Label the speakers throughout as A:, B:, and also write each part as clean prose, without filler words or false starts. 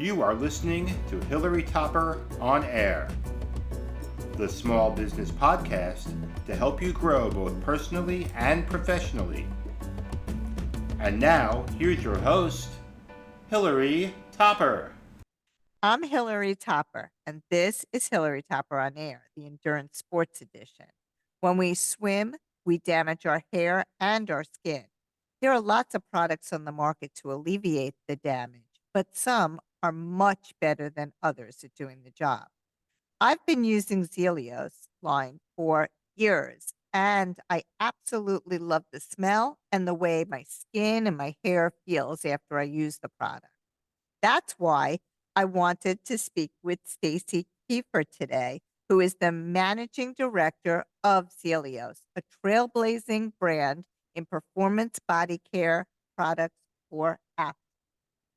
A: You are listening to Hillary Topper on Air, the small business podcast to help you grow both personally and professionally. And now, here's your host, Hillary Topper.
B: I'm Hillary Topper, and this is Hillary Topper on Air, the Endurance Sports Edition. When we swim, we damage our hair and our skin. There are lots of products on the market to alleviate the damage, but some are much better than others at doing the job. I've been using Zealios line for years, and I absolutely love the smell and the way my skin and my hair feels after I use the product. That's why I wanted to speak with Stacy Kiefer today, who is the managing director of Zealios, a trailblazing brand in performance body care products for athletes.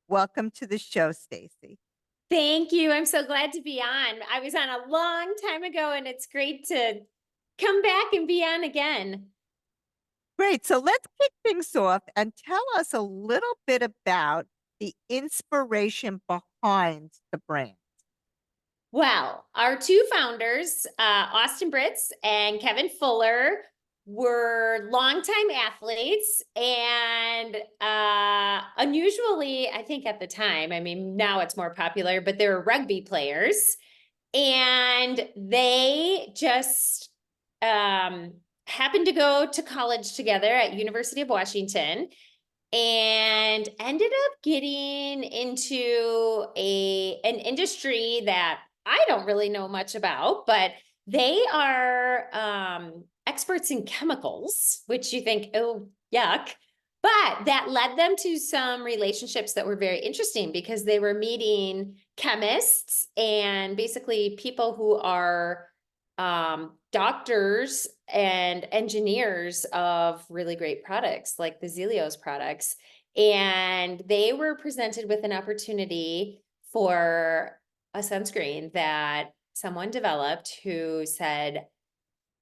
B: Welcome to the show, Stacy.
C: Thank you. I'm so glad to be on. I was on a long time ago, and it's great to come back and be on again.
B: Great. So let's kick things off and tell us a little bit about the inspiration behind the brand.
C: Well, our two founders, Austin Britz and Kevin Fuller, were longtime athletes, and unusually, I think at the time, I mean, now it's more popular, but they were rugby players, and they just happened to go to college together at University of Washington and ended up getting into an industry that I don't really know much about, but they are experts in chemicals, which you think, oh, yuck. But that led them to some relationships that were very interesting because they were meeting chemists and basically people who are doctors and engineers of really great products like the Zealios products. And they were presented with an opportunity for a sunscreen that someone developed who said,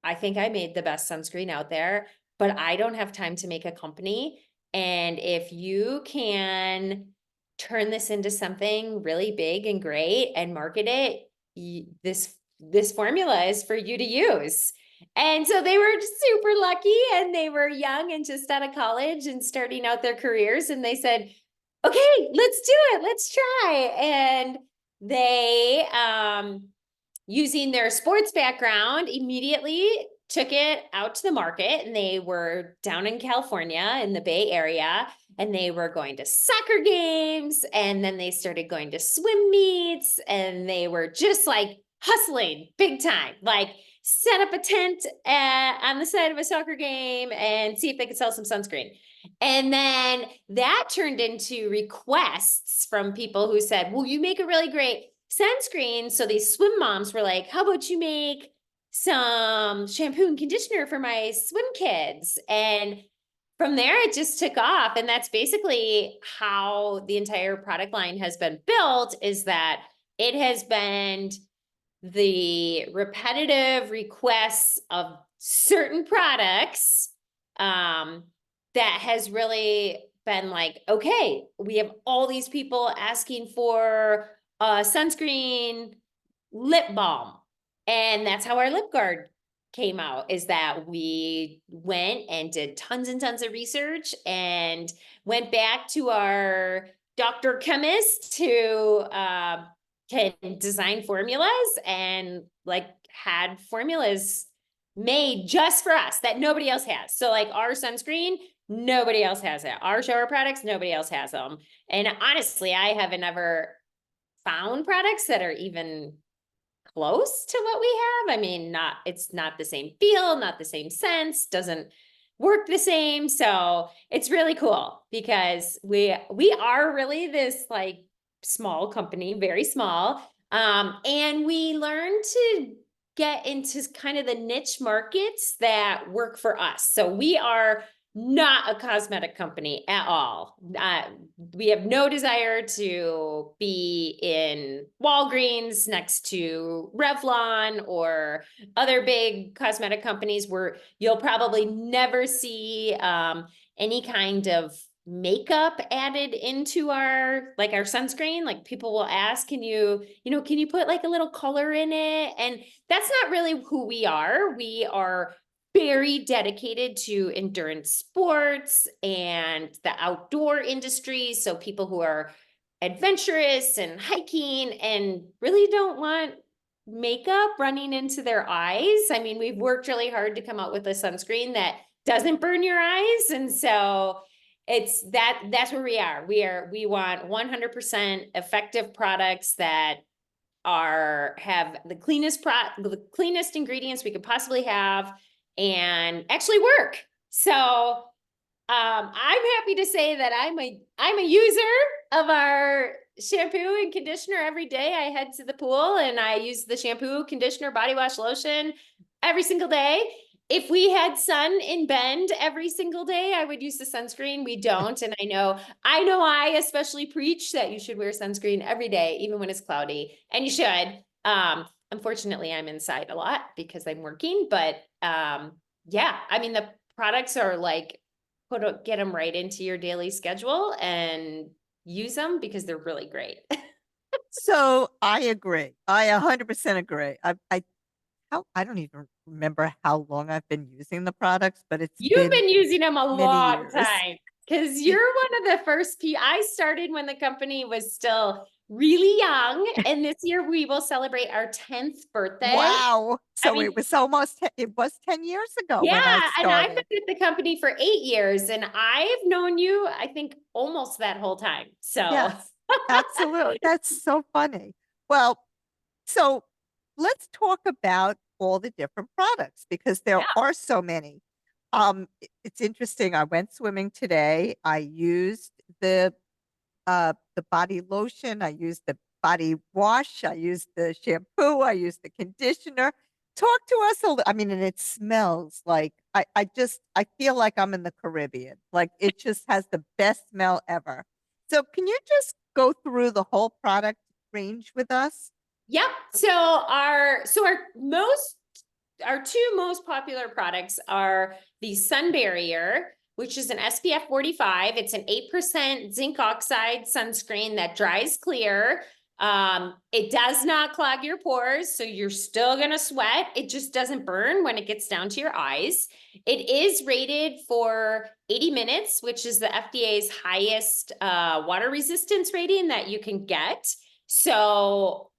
C: I think I made the best sunscreen out there, but I don't have time to make a company. And if you can turn this into something really big and great and market it, this formula is for you to use. And so they were super lucky, and they were young and just out of college and starting out their careers. And they said, okay, let's do it. Let's try. And they, using their sports background, immediately took it out to the market. And they were down in California in the Bay Area, and they were going to soccer games. And then they started going to swim meets, and they were just like hustling big time, like set up a tent on the side of a soccer game and see if they could sell some sunscreen. And then that turned into requests from people who said, well, you make a really great sunscreen. So these swim moms were like, how about you make some shampoo and conditioner for my swim kids? And from there, it just took off. And that's basically how the entire product line has been built, is that it has been the repetitive requests of certain products that has really been like, okay, we have all these people asking for a sunscreen lip balm. And that's how our lip guard came out, is that we went and did tons and tons of research and went back to our doctor chemist who can design formulas and like had formulas made just for us that nobody else has. So like our sunscreen, nobody else has it. Our shower products, nobody else has them. And honestly, I haven't ever found products that are even close to what we have. I mean, it's not the same feel, not the same sense, doesn't work the same. So it's really cool because we are really this like small company, very small. And we learned to get into kind of the niche markets that work for us. So we are not a cosmetic company at all. We have no desire to be in Walgreens next to Revlon or other big cosmetic companies where you'll probably never see any kind of makeup added into our sunscreen. Like people will ask, can you put like a little color in it? And that's not really who we are. We are very dedicated to endurance sports and the outdoor industry. So people who are adventurous and hiking and really don't want makeup running into their eyes. I mean, we've worked really hard to come out with a sunscreen that doesn't burn your eyes. And so that's where we are. We want 100% effective products that have the cleanest ingredients we could possibly have and actually work. So I'm happy to say that I'm a user of our shampoo and conditioner every day. I head to the pool and I use the shampoo, conditioner, body wash, lotion every single day. If we had sun in Bend every single day, I would use the sunscreen. We don't. And I especially preach that you should wear sunscreen every day, even when it's cloudy, and you should. Unfortunately, I'm inside a lot because I'm working, but yeah, I mean, the products are like, get them right into your daily schedule and use them because they're really great.
B: So I agree. I 100% agree. I don't even remember how long I've been using the products, but it's
C: You've
B: been
C: been using them a
B: many
C: long
B: years.
C: time because you're one of the first people. I started when the company was still really young, and this year we will celebrate our 10th birthday.
B: Wow. So
C: I mean,
B: it was 10 years ago when I
C: yeah, and I've been
B: started.
C: with the company for 8 years, and I've known you, I think, almost that whole time. So
B: Yes, absolutely. That's so funny. Well, so let's talk about all the different products because there
C: yeah,
B: are so many. It's interesting. I went swimming today. I used the body lotion, I used the body wash, I used the shampoo, I used the conditioner. Talk to us I mean, and it smells like I feel like I'm in the Caribbean. Like it just has the best smell ever. So can you just go through the whole product range with us?
C: yep. So our two most popular products are the Sun Barrier, which is an SPF 45. It's an 8% zinc oxide sunscreen that dries clear. It does not clog your pores, so you're still gonna sweat. It just doesn't burn when it gets down to your eyes. It is rated for 80 minutes, which is the FDA's highest water resistance rating that you can get. So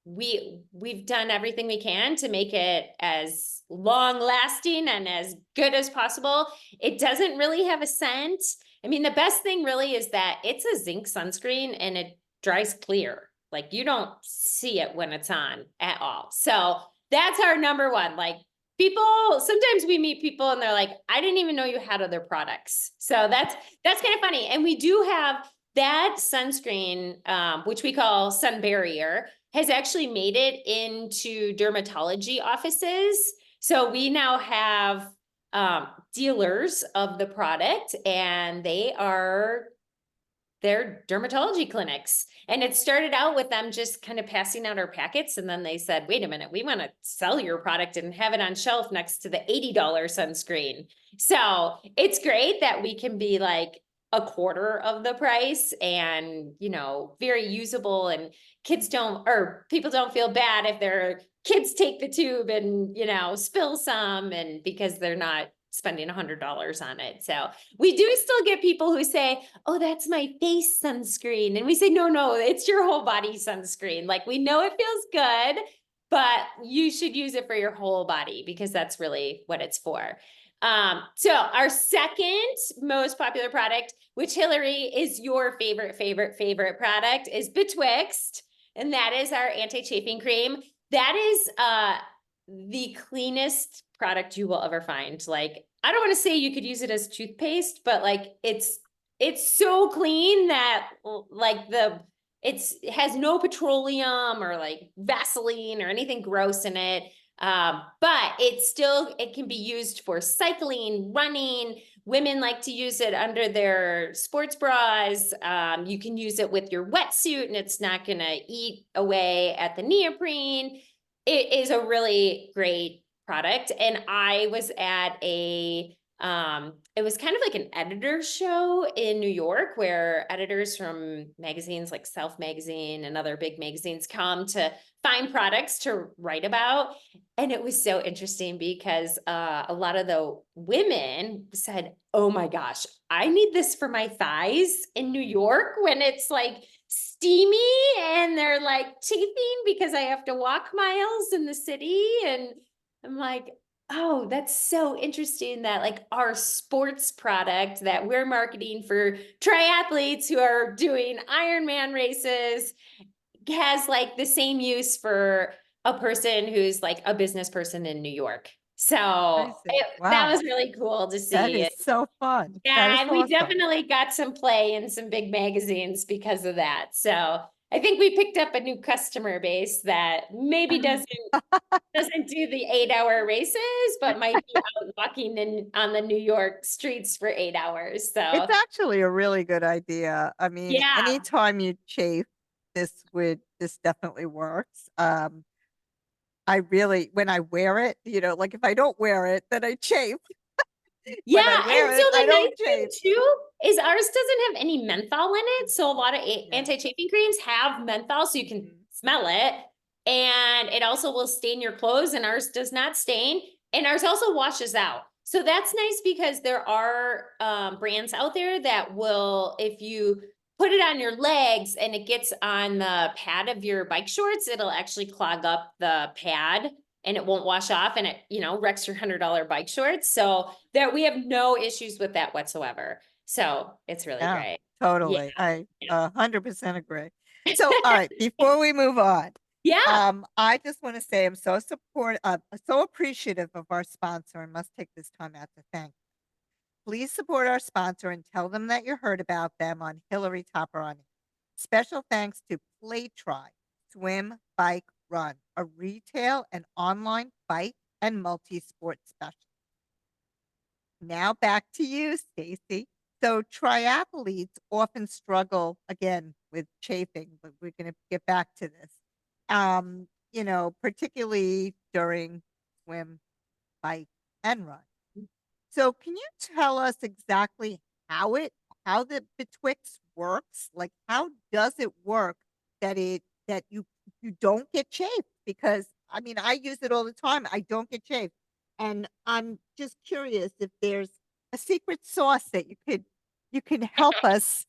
C: we've done everything we can to make it as long lasting and as good as possible. It doesn't really have a scent. I mean, the best thing really is that it's a zinc sunscreen and it dries clear. Like you don't see it when it's on at all. So that's our number one. Like sometimes we meet people and they're like, I didn't even know you had other products. So that's kind of funny. And we do have that sunscreen, which we call Sun Barrier, has actually made it into dermatology offices. So we now have dealers of the product, and they're dermatology clinics. And it started out with them just kind of passing out our packets. And then they said, wait a minute, we want to sell your product and have it on shelf next to the $80 sunscreen. So it's great that we can be like a quarter of the price and, very usable, and people don't feel bad if their kids take the tube and, spill some, and because they're not spending $100 on it. So we do still get people who say, oh, that's my face sunscreen. And we say, no, it's your whole body sunscreen. Like we know it feels good, but you should use it for your whole body because that's really what it's for. So our second most popular product, which Hillary is your favorite product, is Betwixt. And that is our anti-chafing cream. That is the cleanest product you will ever find. Like, I don't want to say you could use it as toothpaste, but like it's so clean that it has no petroleum or like Vaseline or anything gross in it. But it can be used for cycling, running. Women like to use it under their sports bras. You can use it with your wetsuit and it's not going to eat away at the neoprene. It is a really great product. And I was at a It was kind of like an editor show in New York where editors from magazines like Self Magazine and other big magazines come to find products to write about. And it was so interesting because a lot of the women said, oh my gosh, I need this for my thighs in New York when it's like steamy and they're like chafing because I have to walk miles in the city. And I'm like, oh, that's so interesting that like our sports product that we're marketing for triathletes who are doing Ironman races has like the same use for a person who's like a business person in New York. So
B: Crazy.
C: that
B: Wow.
C: was really cool to
B: That
C: see.
B: is so fun. That
C: Yeah,
B: is
C: and we
B: awesome.
C: definitely got some play in some big magazines because of that. So I think we picked up a new customer base that maybe doesn't do the 8-hour races, but might be out walking in on the New York streets for 8 hours.
B: It's
C: So
B: actually a really good idea. I mean,
C: yeah,
B: anytime you chafe, this definitely works. I really, when I wear it, like if I don't wear it, then I chafe. When I
C: yeah. And
B: wear
C: so
B: it, I
C: the
B: don't
C: nice thing
B: chafe.
C: too is ours doesn't have any menthol in it. So a lot of
B: Yeah.
C: anti-chafing creams have menthol, so you can
B: Mhm.
C: smell it. And it also will stain your clothes, and ours does not stain. And ours also washes out. So that's nice because there are brands out there that will, if you put it on your legs and it gets on the pad of your bike shorts, it'll actually clog up the pad and it won't wash off and it, wrecks your $100 bike shorts. So there we have no issues with that whatsoever. So it's really
B: Yeah,
C: great. Yeah.
B: totally. I
C: Yeah.
B: 100% agree. So, all right, before we move on,
C: Yeah.
B: I just want to say I'm so appreciative of our sponsor and must take this time out to thank. Please support our sponsor and tell them that you heard about them on Hillary Topper on. Special thanks to Play Try, Swim, Bike, Run, a retail and online bike and multi-sport specialist. Now back to you, Stacy. So triathletes often struggle again with chafing, but we're going to get back to this. Particularly during swim, bike, and run. So can you tell us exactly how the betwixt works? Like how does it work that you don't get chafed? Because I mean I use it all the time. I don't get chafed. And I'm just curious if there's a secret sauce that you can help us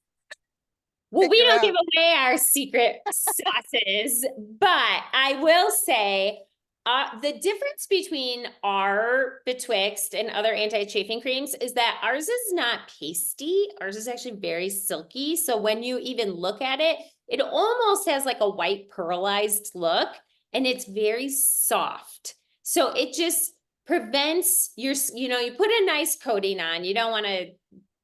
C: Well, we
B: figure
C: don't give
B: out.
C: away our secret sauces, but I will say the difference between our Betwixt and other anti-chafing creams is that ours is not pasty. Ours is actually very silky. So when you even look at it, it almost has like a white pearlized look and it's very soft. So it just prevents you put a nice coating on. You don't want to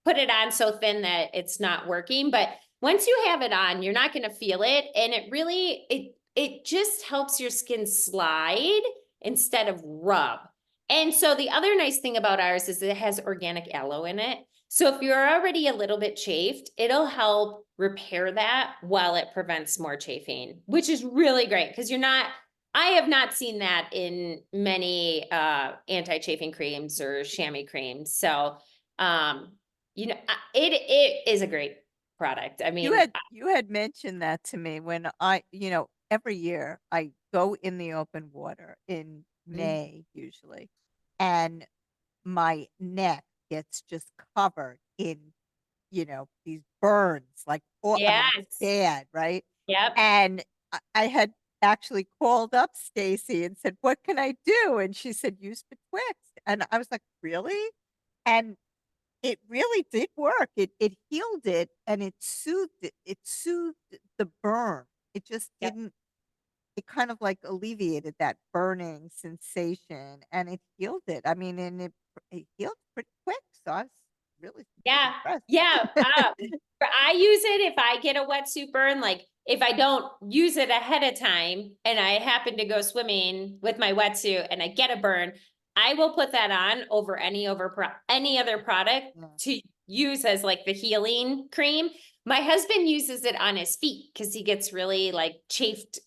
C: put it on so thin that it's not working, but once you have it on, you're not going to feel it. And it just helps your skin slide instead of rub. And so the other nice thing about ours is it has organic aloe in it. So if you're already a little bit chafed, it'll help repair that while it prevents more chafing, which is really great because I have not seen that in many anti-chafing creams or chamois creams. So, it is a great product. I
B: You
C: mean,
B: had mentioned that to me when every year I go in the open water in May usually, and my neck gets just covered in, these burns, like, I mean, it's
C: yes,
B: bad, right?
C: yep.
B: And I had actually called up Stacy and said, "What can I do?" And she said, "Use Betwixt." And I was like, "Really?" And it really did work. It healed it and it soothed the burn. It just
C: Yep.
B: didn't it kind of, like, alleviated that burning sensation, and it healed it. I mean, and it healed pretty quick, so I was really
C: Yeah,
B: impressed.
C: yeah. I use it if I get a wetsuit burn, like if I don't use it ahead of time and I happen to go swimming with my wetsuit and I get a burn, I will put that on over any other product
B: Yeah.
C: to use as like the healing cream. My husband uses it on his feet because he gets really like chafed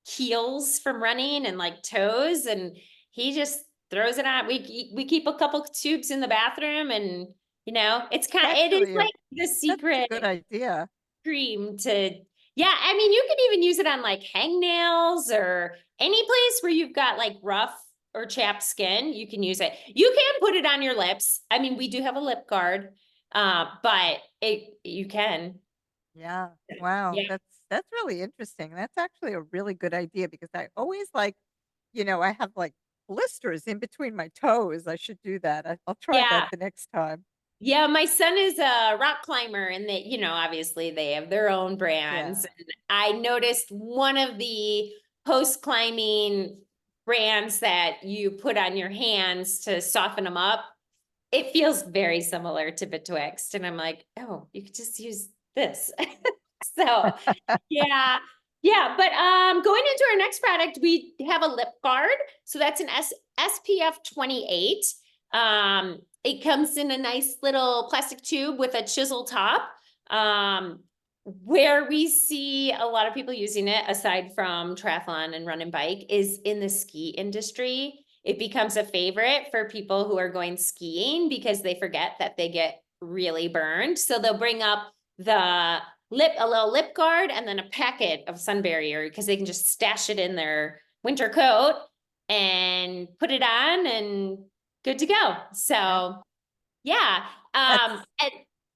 C: heels from running and like toes, and he just throws it on. We keep a couple tubes in the bathroom, and it's
B: That's
C: it is
B: really
C: like the
B: that's a
C: secret
B: good idea.
C: cream to. Yeah, I mean, you can even use it on like hangnails or any place where you've got like rough or chapped skin. You can use it. You can put it on your lips. I mean, we do have a lip guard, but you can.
B: Yeah. Wow.
C: Yeah.
B: That's really interesting. That's actually a really good idea because I always like, I have like blisters in between my toes. I should do that. I'll try that
C: Yeah.
B: the next time.
C: Yeah, my son is a rock climber, and they, obviously they have their own brands.
B: Yeah.
C: And I noticed one of the post climbing brands that you put on your hands to soften them up. It feels very similar to Betwixt, and I'm like, oh, you could just use this. So, yeah. Yeah, but going into our next product, we have a lip guard. So that's an SPF 28. It comes in a nice little plastic tube with a chisel top. Where we see a lot of people using it, aside from triathlon and run and bike, is in the ski industry. It becomes a favorite for people who are going skiing because they forget that they get really burned. So they'll bring up a little lip guard and then a packet of sun barrier because they can just stash it in their winter coat and put it on and good to go. So yeah.
B: That's
C: And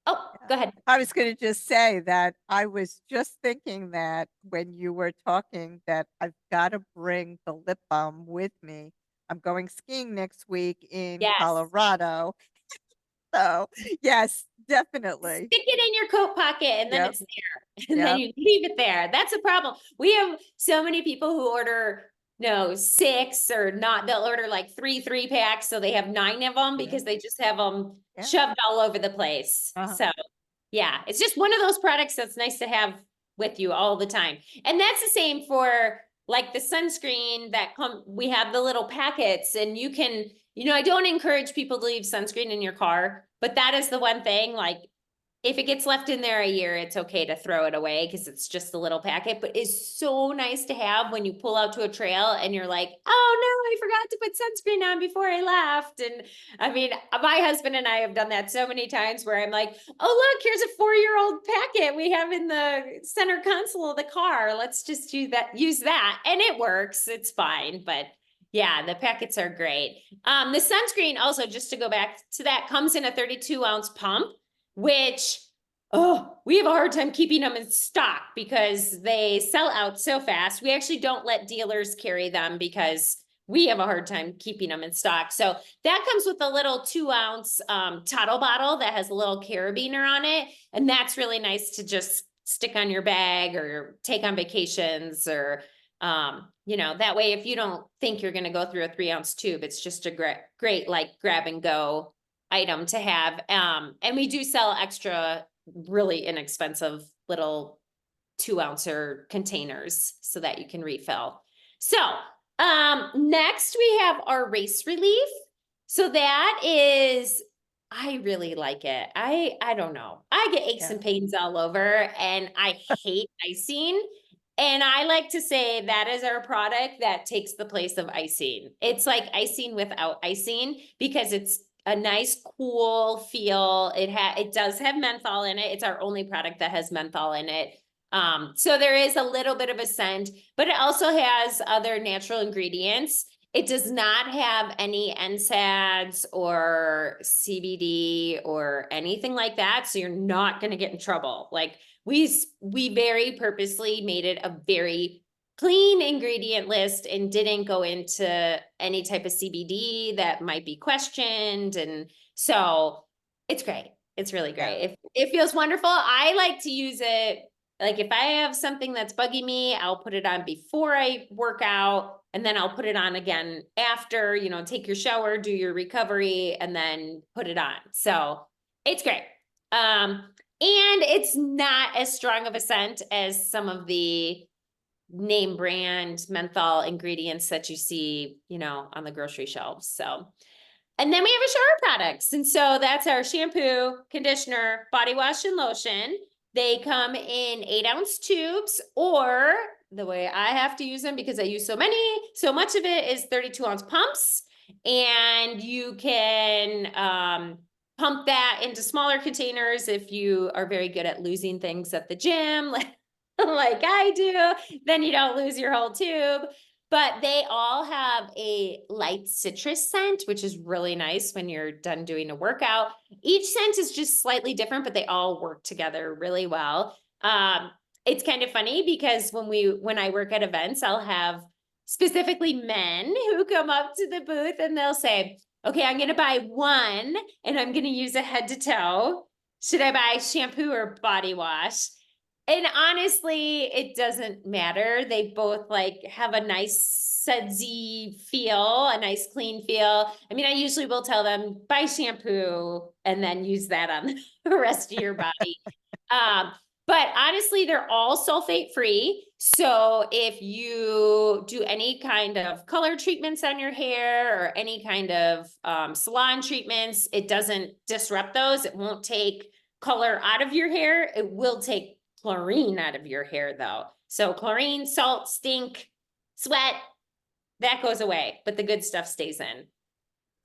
C: oh,
B: Yeah.
C: go ahead.
B: I was gonna just say that I was just thinking that when you were talking that I've gotta bring the lip balm with me. I'm going skiing next week in
C: Yes.
B: Colorado. So, yes, definitely.
C: Stick it in your coat pocket and then
B: Yep,
C: it's there. And then
B: yep,
C: you leave it there. That's a problem. We have so many people who order no 6 or not, they'll order like 3 packs. So they have 9 of them
B: yeah,
C: because they just have them
B: yeah,
C: shoved all over the place.
B: uh-huh,
C: So yeah, it's just one of those products that's nice to have with you all the time. And that's the same for like the sunscreen that we have the little packets, and you can, I don't encourage people to leave sunscreen in your car, but that is the one thing, like if it gets left in there a year, it's okay to throw it away because it's just a little packet, but it's so nice to have when you pull out to a trail and you're like, oh no, I forgot to put sunscreen on before I left. And I mean, my husband and I have done that so many times where I'm like, oh, look, here's a 4-year-old packet we have in the center console of the car. Let's just use that. And it works. It's fine. But yeah, the packets are great. The sunscreen also, just to go back to that, comes in a 32-ounce pump, which we have a hard time keeping them in stock because they sell out so fast. We actually don't let dealers carry them because we have a hard time keeping them in stock. So that comes with a little 2-ounce Tottle bottle that has a little carabiner on it. And that's really nice to just stick on your bag or take on vacations or, that way, if you don't think you're going to go through a 3-ounce tube, it's just a great like grab and go item to have. And we do sell extra really inexpensive little 2-ouncer containers so that you can refill. So next we have our race relief. So that is, I really like it. I don't know. I get aches
B: yeah,
C: and pains all over and I hate icing. And I like to say that is our product that takes the place of icing. It's like icing without icing because it's a nice cool feel. It does have menthol in it. It's our only product that has menthol in it. So there is a little bit of a scent, but it also has other natural ingredients. It does not have any NSAIDs or CBD or anything like that. So you're not going to get in trouble. Like we very purposely made it a very clean ingredient list and didn't go into any type of CBD that might be questioned. And so it's great. It's really
B: yeah,
C: great. It feels wonderful. I like to use it. Like if I have something that's bugging me, I'll put it on before I work out and then I'll put it on again after, take your shower, do your recovery and then put it on. So it's great. And it's not as strong of a scent as some of the name brand menthol ingredients that you see, on the grocery shelves. So, and then we have a shower products. And so that's our shampoo, conditioner, body wash, and lotion. They come in 8-ounce tubes, or the way I have to use them because I use so much of it is 32-ounce pumps. and you can pump that into smaller containers if you are very good at losing things at the gym, like I do, then you don't lose your whole tube. But they all have a light citrus scent, which is really nice when you're done doing a workout. Each scent is just slightly different, but they all work together really well. It's kind of funny because when I work at events, I'll have specifically men who come up to the booth and they'll say, okay, I'm going to buy one and I'm going to use it head to toe. Should I buy shampoo or body wash? And honestly, it doesn't matter. They both like have a nice sudsy feel, a nice clean feel. I mean, I usually will tell them buy shampoo and then use that on the rest of your body. But honestly, they're all sulfate free. So if you do any kind of color treatments on your hair or any kind of salon treatments, it doesn't disrupt those. It won't take color out of your hair. It will take chlorine out of your hair though. So chlorine, salt, stink, sweat, that goes away, but the good stuff stays in.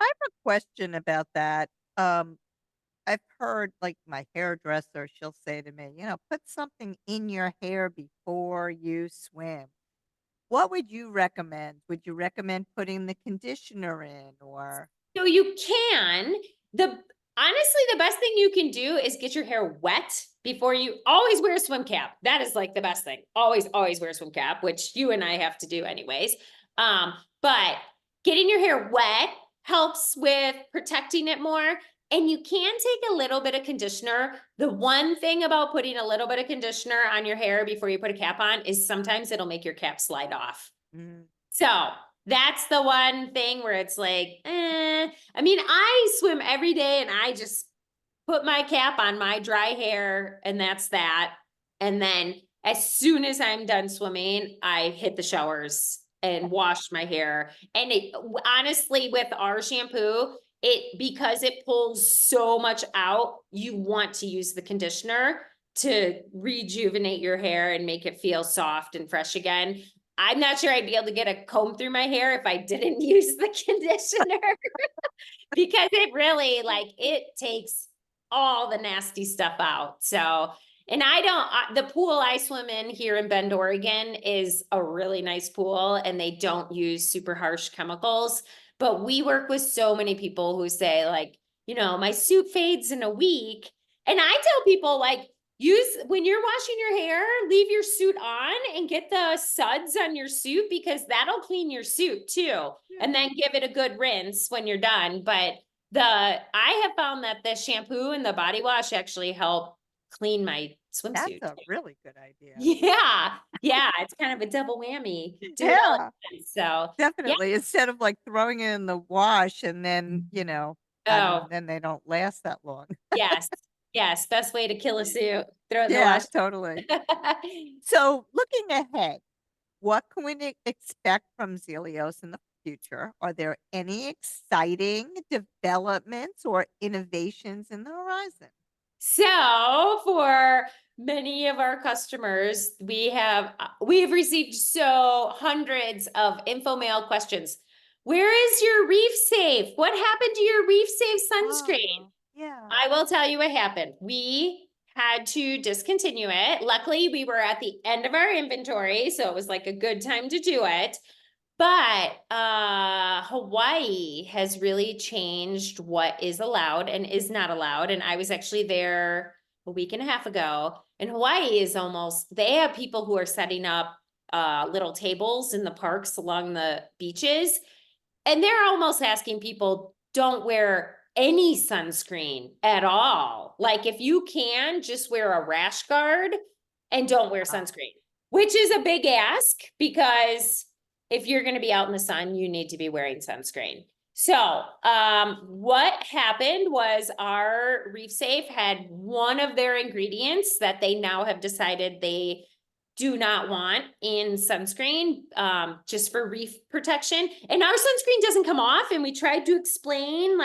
B: I have a question about that. I've heard like my hairdresser, she'll say to me, put something in your hair before you swim. What would you recommend? Would you recommend putting the conditioner in or?
C: So you can, honestly, the best thing you can do is get your hair wet before you always wear a swim cap. That is like the best thing. Always wear a swim cap, which you and I have to do anyways. But getting your hair wet helps with protecting it more. And you can take a little bit of conditioner. The one thing about putting a little bit of conditioner on your hair before you put a cap on is sometimes it'll make your cap slide off. So that's the one thing where it's like, I mean, I swim every day and I just put my cap on my dry hair and that's that. And then as soon as I'm done swimming, I hit the showers and wash my hair. And honestly, with our shampoo, because it pulls so much out, you want to use the conditioner to rejuvenate your hair and make it feel soft and fresh again. I'm not sure I'd be able to get a comb through my hair if I didn't use the conditioner because it really it takes all the nasty stuff out. So, and the pool I swim in here in Bend, Oregon is a really nice pool and they don't use super harsh chemicals. But we work with so many people who say my suit fades in a week. And I tell people when you're washing your hair, leave your suit on and get the suds on your suit because that'll clean your suit too. Yeah. And then give it a good rinse when you're done. But I have found that the shampoo and the body wash actually help clean my swimsuit.
B: That's a really good idea.
C: Yeah. It's kind of a double whammy.
B: Yeah.
C: So
B: definitely. Yeah. Instead of throwing it in the wash and then, then they don't last that long.
C: Yes. Best way to kill a suit. Throw it in the
B: Yeah,
C: wash.
B: totally. So looking ahead, what can we expect from Zealios in the future? Are there any exciting developments or innovations in the horizon?
C: So for many of our customers, we have received hundreds of info mail questions. Where is your reef safe? What happened to your reef safe sunscreen?
B: Yeah.
C: I will tell you what happened. We had to discontinue it. Luckily, we were at the end of our inventory, so it was a good time to do it. But Hawaii has really changed what is allowed and is not allowed. And I was actually there a week and a half ago. And Hawaii is they have people who are setting up little tables in the parks along the beaches. And they're almost asking people, don't wear any sunscreen at all. If you can, just wear a rash guard and don't wear sunscreen, which is a big ask because if you're going to be out in the sun, you need to be wearing sunscreen. So what happened was our Reef Safe had one of their ingredients that they now have decided they do not want in sunscreen, just for reef protection. And our sunscreen doesn't come off. And we tried to explain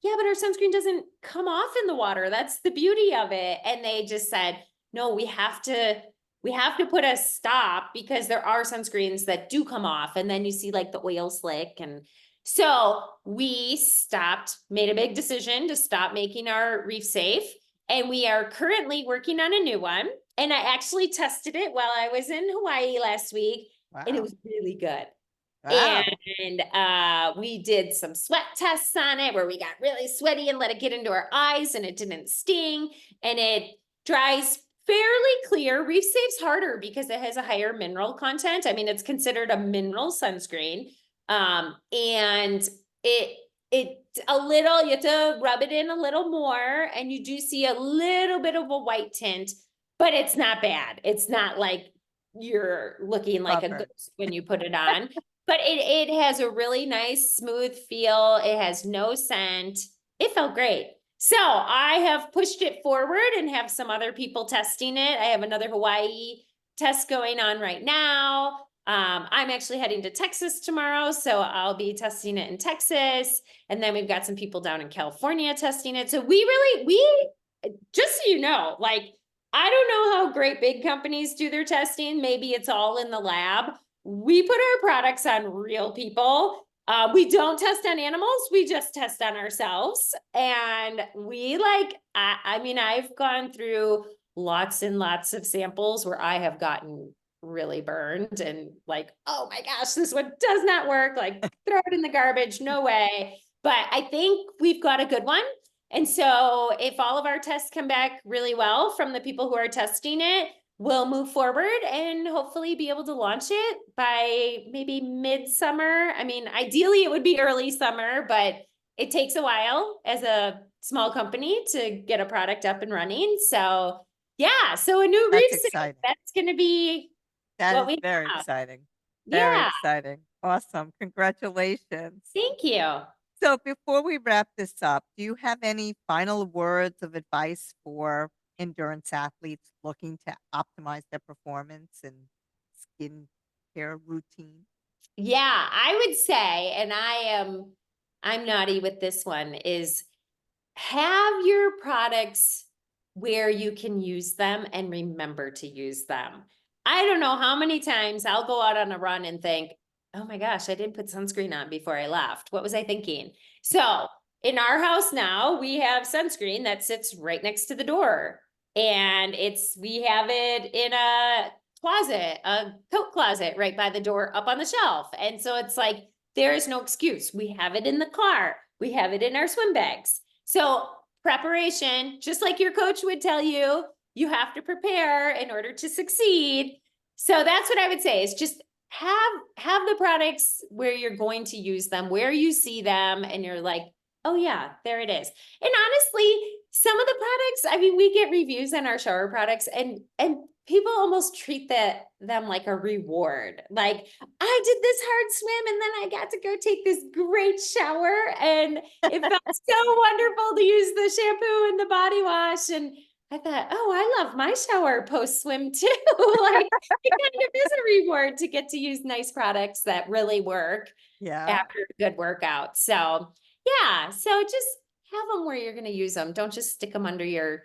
C: yeah, but our sunscreen doesn't come off in the water. That's the beauty of it. And they just said, no, we have to put a stop because there are sunscreens that do come off and then you see the oil slick. And So we made a big decision to stop making our Reef Safe. And we are currently working on a new one. And I actually tested it while I was in Hawaii last week. And it
B: Wow.
C: was really good.
B: Wow.
C: And we did some sweat tests on it where we got really sweaty and let it get into our eyes and it didn't sting. And it dries fairly clear. Reef Safe's harder because it has a higher mineral content. I mean, it's considered a mineral sunscreen. And it a little, you have to rub it in a little more, and you do see a little bit of a white tint, but it's not bad. It's not like you're looking like a
B: Bummer.
C: ghost when you put it on. But it has a really nice, smooth feel. It has no scent. It felt great. So I have pushed it forward and have some other people testing it. I have another Hawaii test going on right now. I'm actually heading to Texas tomorrow, so I'll be testing it in Texas. And then we've got some people down in California testing it. So we just so you know, like, I don't know how great big companies do their testing. Maybe it's all in the lab. We put our products on real people. We don't test on animals. We just test on ourselves. And I mean, I've gone through lots and lots of samples where I have gotten really burned and like, oh my gosh, this one does not work. Like, throw it in the garbage. No way. But I think we've got a good one. And so if all of our tests come back really well from the people who are testing it, we'll move forward and hopefully be able to launch it by maybe midsummer. I mean, ideally it would be early summer, but it takes a while as a small company to get a product up and running. So yeah, so a new
B: That's
C: Reef Safe,
B: exciting.
C: that's going to be
B: That
C: what
B: is
C: we
B: very
C: have.
B: exciting. Very
C: Yeah,
B: exciting. Awesome. Congratulations.
C: thank you.
B: So before we wrap this up, do you have any final words of advice for endurance athletes looking to optimize their performance and skin care routine?
C: Yeah, I would say, and I'm naughty with this one, is have your products where you can use them and remember to use them. I don't know how many times I'll go out on a run and think, oh my gosh, I didn't put sunscreen on before I left. What was I thinking? So in our house now, we have sunscreen that sits right next to the door. And we have it in a closet, a coat closet right by the door up on the shelf. And so it's like, there is no excuse. We have it in the car. We have it in our swim bags. So preparation, just like your coach would tell you, you have to prepare in order to succeed. So that's what I would say is just have the products where you're going to use them, where you see them, and you're like, oh yeah, there it is. And honestly, some of the products, I mean, we get reviews on our shower products and people almost treat them like a reward. Like, I did this hard swim and then I got to go take this great shower and it felt so wonderful to use the shampoo and the body wash. And I thought, oh, I love my shower post swim too. Like, it kind of is a reward to get to use nice products that really work
B: Yeah.
C: after a good workout. So yeah, so just have them where you're going to use them. Don't just stick them in the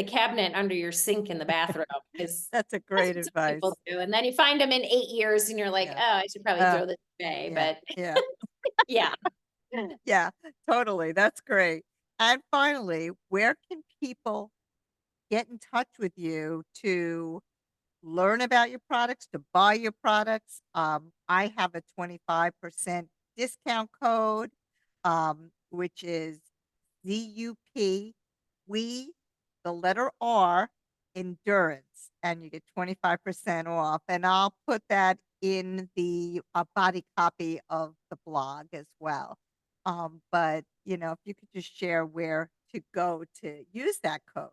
C: cabinet under your sink in the bathroom.
B: That's a great
C: That's what some
B: advice.
C: people do. And then you find them in 8 years and you're like,
B: Yeah.
C: oh, I should probably throw this away.
B: Yeah.
C: But
B: Yeah.
C: yeah.
B: Yeah, totally. That's great. And finally, where can people get in touch with you to learn about your products, to buy your products? I have a 25% discount code, which is ZUP, the letter R, endurance, and you get 25% off. And I'll put that in the body copy of the blog as well. But if you could just share where to go to use that code.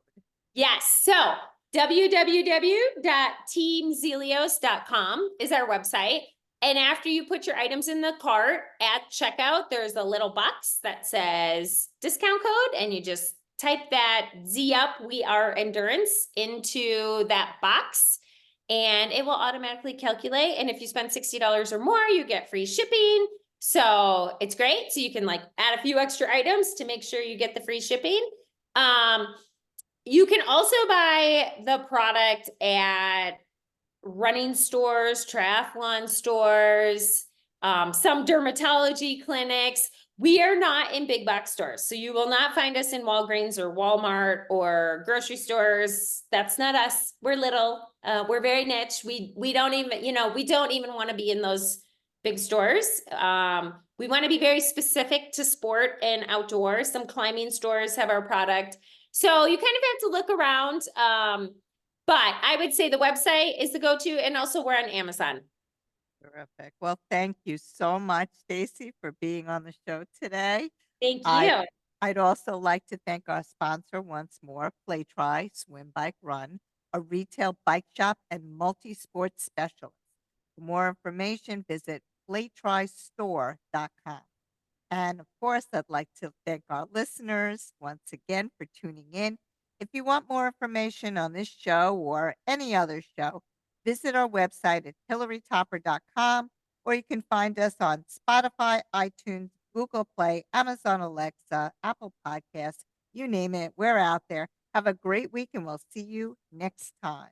C: Yes. So www.teamzelios.com is our website. And after you put your items in the cart at checkout, there's a little box that says discount code, and you just type that Z up, we are endurance, into that box, and it will automatically calculate. And if you spend $60 or more, you get free shipping. So it's great. So you can like add a few extra items to make sure you get the free shipping. You can also buy the product at running stores, triathlon stores, some dermatology clinics. We are not in big box stores. So you will not find us in Walgreens or Walmart or grocery stores. That's not us. We're little. We're very niche. We don't even, we don't even want to be in those big stores. We want to be very specific to sport and outdoor. Some climbing stores have our product. So you kind of have to look around. But I would say the website is the go-to, and also we're on Amazon.
B: Terrific. Well, thank you so much, Stacy, for being on the show today.
C: Thank
B: I
C: you.
B: I'd also like to thank our sponsor once more, Play Try Swim Bike Run, a retail bike shop and multi-sport specialist. For more information, visit playtrystore.com. And of course, I'd like to thank our listeners once again for tuning in. If you want more information on this show or any other show, visit our website at hillarytopper.com, or you can find us on Spotify, iTunes, Google Play, Amazon Alexa, Apple Podcasts, you name it, we're out there. Have a great week, and we'll see you next time.